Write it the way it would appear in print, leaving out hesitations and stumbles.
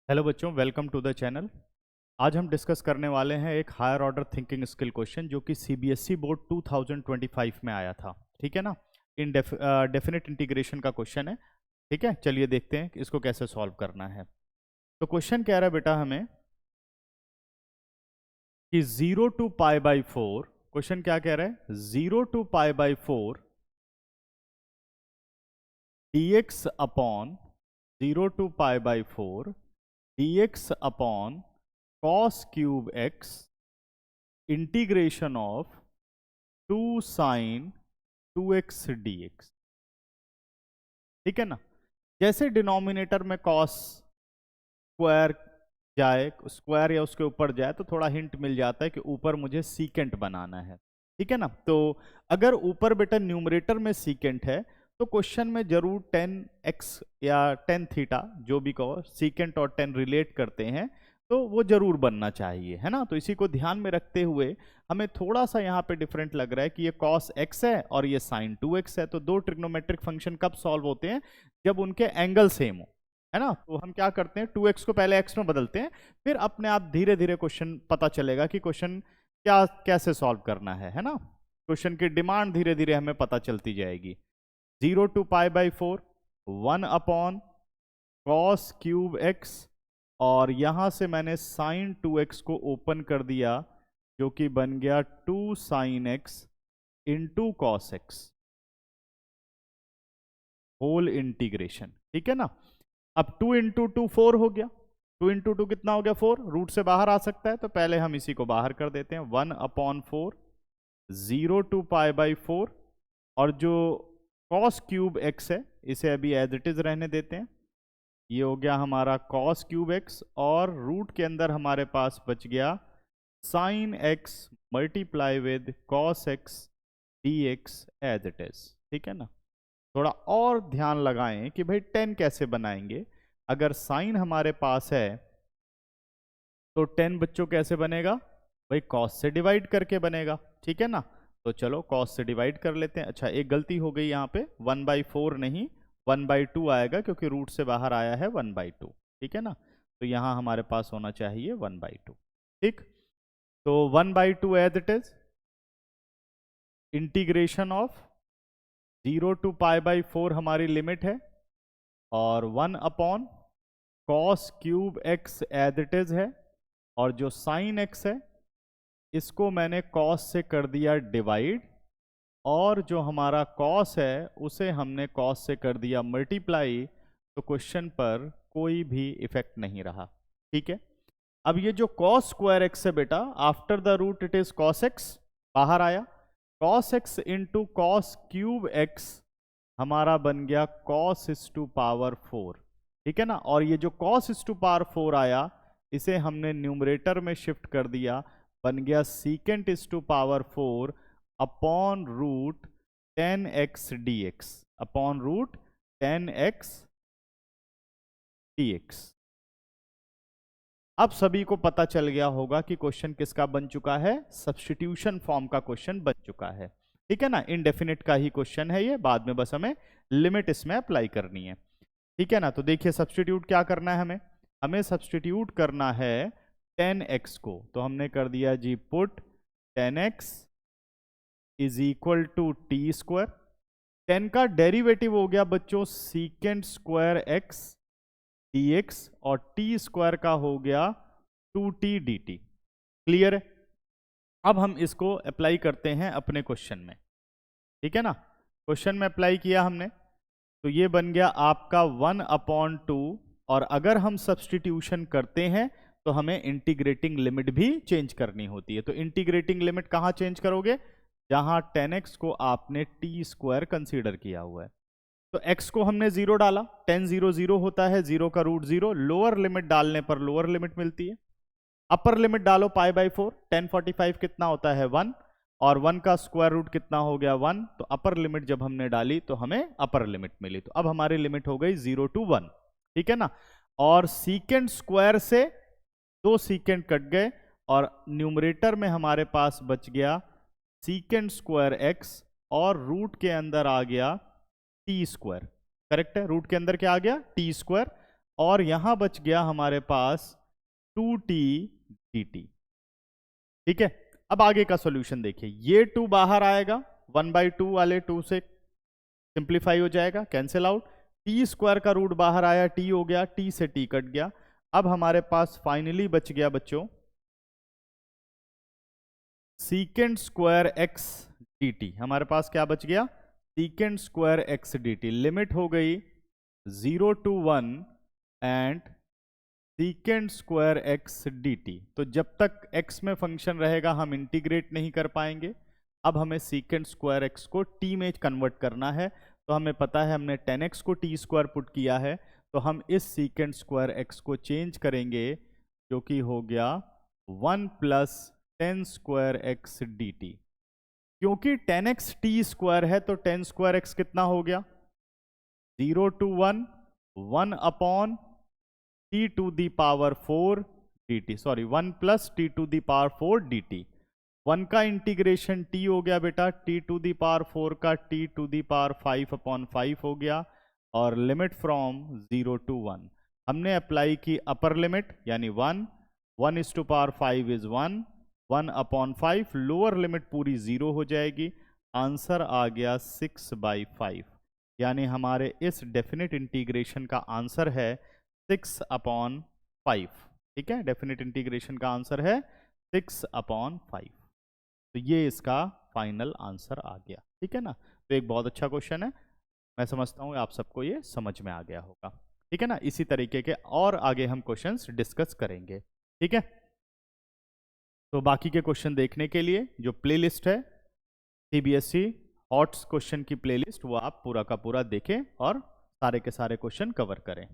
Hello बच्चों, welcome to the channel. आज हम डिस्कस करने वाले हैं एक higher order thinking skill question जो कि सीबीएसई बोर्ड 2025 में आया था। ठीक है ना। डेफिनेट इंटीग्रेशन का क्वेश्चन है। ठीक है, चलिए देखते हैं कि इसको कैसे सॉल्व करना है। तो क्वेश्चन कह रहा है बेटा हमें कि 0 टू पाई बाई 4। क्वेश्चन क्या कह रहा है? 0 to pi by 4 dx upon 0 to pi by 4 dx upon cos cube x integration of 2 sin 2x dx। ठीक है ना। जैसे डिनोमिनेटर में cos स्क्वायर जाए, स्क्वायर या उसके ऊपर जाए तो थोड़ा हिंट मिल जाता है कि ऊपर मुझे सीकेंट बनाना है। ठीक है ना। तो अगर ऊपर बेटा न्यूमरेटर में सीकेंट है तो क्वेश्चन में जरूर 10x या 10 थीटा जो भी कहो, सीकेंट और 10 रिलेट करते हैं तो वो जरूर बनना चाहिए, है ना। तो इसी को ध्यान में रखते हुए हमें थोड़ा सा यहाँ पे डिफरेंट लग रहा है कि ये cos x है और ये sin 2x है। तो दो ट्रिग्नोमेट्रिक फंक्शन कब सॉल्व होते हैं? जब उनके एंगल सेम हो, है ना। तो हम क्या करते हैं, 2x को पहले x में बदलते हैं, फिर अपने आप धीरे धीरे क्वेश्चन पता चलेगा कि क्वेश्चन क्या कैसे सॉल्व करना है ना। क्वेश्चन की डिमांड धीरे धीरे हमें पता चलती जाएगी। 0 to pi by 4 1 upon cos cube x, और यहां से मैंने साइन 2x को ओपन कर दिया जो कि बन गया 2 sine x into cos x whole integration. ठीक है ना। अब 2 इंटू 2 4 हो गया। 2 इंटू 2 कितना हो गया? 4। रूट से बाहर आ सकता है तो पहले हम इसी को बाहर कर देते हैं। 1 अपॉन 4 0 टू पाई बाई 4, और जो कॉस क्यूब एक्स है इसे अभी एज इट इज रहने देते हैं। ये हो गया हमारा कॉस क्यूब एक्स, और रूट के अंदर हमारे पास बच गया sine X multiply with cos X D X as it is. ठीक है ना। थोड़ा और ध्यान लगाएं कि भाई 10 कैसे बनाएंगे। अगर साइन हमारे पास है तो 10 बच्चों कैसे बनेगा? भाई कॉस से डिवाइड करके बनेगा। ठीक है ना। तो चलो कॉस से डिवाइड कर लेते हैं। अच्छा, एक गलती हो गई यहाँ पे, 1/4 नहीं 1/2 आएगा क्योंकि रूट से बाहर आया है 1/2। ठीक है ना। तो यहाँ हमारे पास होना चाहिए 1/2। ठीक। तो 1/2 as it is integration of 0 to pi by 4 हमारी लिमिट है, और 1 upon cos cube X as it is है, और जो साइन एक्स है इसको मैंने कॉस से कर दिया डिवाइड, और जो हमारा कॉस है उसे हमने कॉस से कर दिया मल्टीप्लाई। तो क्वेश्चन पर कोई भी इफेक्ट नहीं रहा। ठीक है। अब ये जो कॉस स्क्वायर एक्स है बेटा, after the root it is cos X, बाहर आया। Cos X into cos cube X हमारा बन गया कॉस इस टू पावर 4। ठीक है ना। और ये जो कॉस इस टू पावर 4 आया इसे हमने न्यूमरेटर में शिफ्ट कर दिया, बन गया secant is to power 4 upon root 10x dx, upon root 10x dx। अब सभी को पता चल गया होगा कि क्वेश्चन किसका बन चुका है? सब्स्टिट्यूशन फॉर्म का क्वेश्चन बन चुका है। ठीक है ना। इनडेफिनिट का ही क्वेश्चन है ये, बाद में बस हमें लिमिट इसमें अप्लाई करनी है। ठीक है ना। तो देखिए सब्स्टिट्यूट क्या करना है हमें? हमें सब्स्टिट्यूट करना है 10x को। तो हमने कर दिया जी put 10x is equal to T square. 10 का डेरिवेटिव हो गया बच्चों सीकेंट स्क्वायर एक्स dx, और टी स्क्वायर का हो गया 2t dt। क्लियर है। अब हम इसको अप्लाई करते हैं अपने क्वेश्चन में। ठीक है ना। क्वेश्चन में अप्लाई किया हमने तो ये बन गया आपका 1/2, और अगर हम सब्स्टिट्यूशन करते हैं तो हमें इंटीग्रेटिंग लिमिट भी चेंज करनी होती है। तो इंटीग्रेटिंग लिमिट कहां चेंज करोगे? जहां 10x को आपने टी स्क्वायर कंसीडर किया हुआ है। तो x को हमने 0 डाला, 10 0 0 होता है, 0 का रूट 0। लोअर लिमिट डालने पर लोअर लिमिट मिलती है। अपर लिमिट डालो पाई बाई 4, 1045 कितना होता है? 1, और 1 का स्क्वायर रूट कितना हो गया? 1। तो अपर लिमिट जब हमने डाली तो हमें अपर लिमिट मिली। तो अब हमारी लिमिट हो गई 0 टू 1। ठीक है ना। और सीकेंट स्क्वायर से 2 सीकेंट कट गए, और न्यूमरेटर में हमारे पास बच गया सीकेंट स्क्वायर एक्स, और रूट के अंदर आ गया टी स्क्वायर। करेक्ट है। रूट के अंदर क्या आ गया? टी स्क्वायर, और यहां बच गया हमारे पास 2t dt। ठीक है, अब आगे का सॉल्यूशन देखिए, ये 2 बाहर आएगा, 1/2 वाले 2 से सिंप्लीफाई हो जाएगा, कैंसिल आउट। टी स्क्वायर का रूट बाहर आया, टी हो गया, टी से टी कट गया। अब हमारे पास फाइनली बच गया बच्चों सीकेंड स्क्वायर एक्स dt। हमारे पास क्या बच गया, secant square x dt। Limit हो गई 0 to 1 and secant square x dt। तो जब तक x में फंक्शन रहेगा हम इंटीग्रेट नहीं कर पाएंगे। अब हमें सीकेंड स्क्वायर एक्स को t में कन्वर्ट करना है, तो हमें पता है हमने 10x को t स्क्वायर पुट किया है, तो हम इस सीकेंड स्क्वायर x को चेंज करेंगे, जो कि हो गया 1 + 10 स्क्वायर एक्स dt। क्योंकि 10x t स्क्वायर है तो 10 स्क्वायर एक्स कितना हो गया, 0 to 1 1 t to the power 4 dt, sorry 1 + t to the power 4 dt। 1 का इंटीग्रेशन t हो गया बेटा, t to the power 4 का t to the power 5/5 हो गया, और लिमिट फ्रॉम 0 to 1 हमने अप्लाई की अपर लिमिट यानी 1 1/5 इज 1 1/5, लोअर लिमिट पूरी 0 हो जाएगी, आंसर आ गया 6/5। यानी हमारे इस डेफिनेट इंटीग्रेशन का आंसर है 6/5। ठीक है, डेफिनेट इंटीग्रेशन का आंसर है 6/5। तो ये इसका फाइनल आंसर आ गया। ठीक है ना, तो एक बहुत अच्छा क्वेश्चन है, मैं समझता हूँ आप सबको ये समझ में आ गया होगा। ठीक है ना, इसी तरीके के और आगे हम क्वेश्चंस डिस्कस करेंगे। ठीक है, तो बाकी के क्वेश्चन देखने के लिए जो प्लेलिस्ट है सीबीएसई हॉट्स क्वेश्चन की प्लेलिस्ट, वो आप पूरा का पूरा देखें और सारे के सारे क्वेश्चन कवर करें।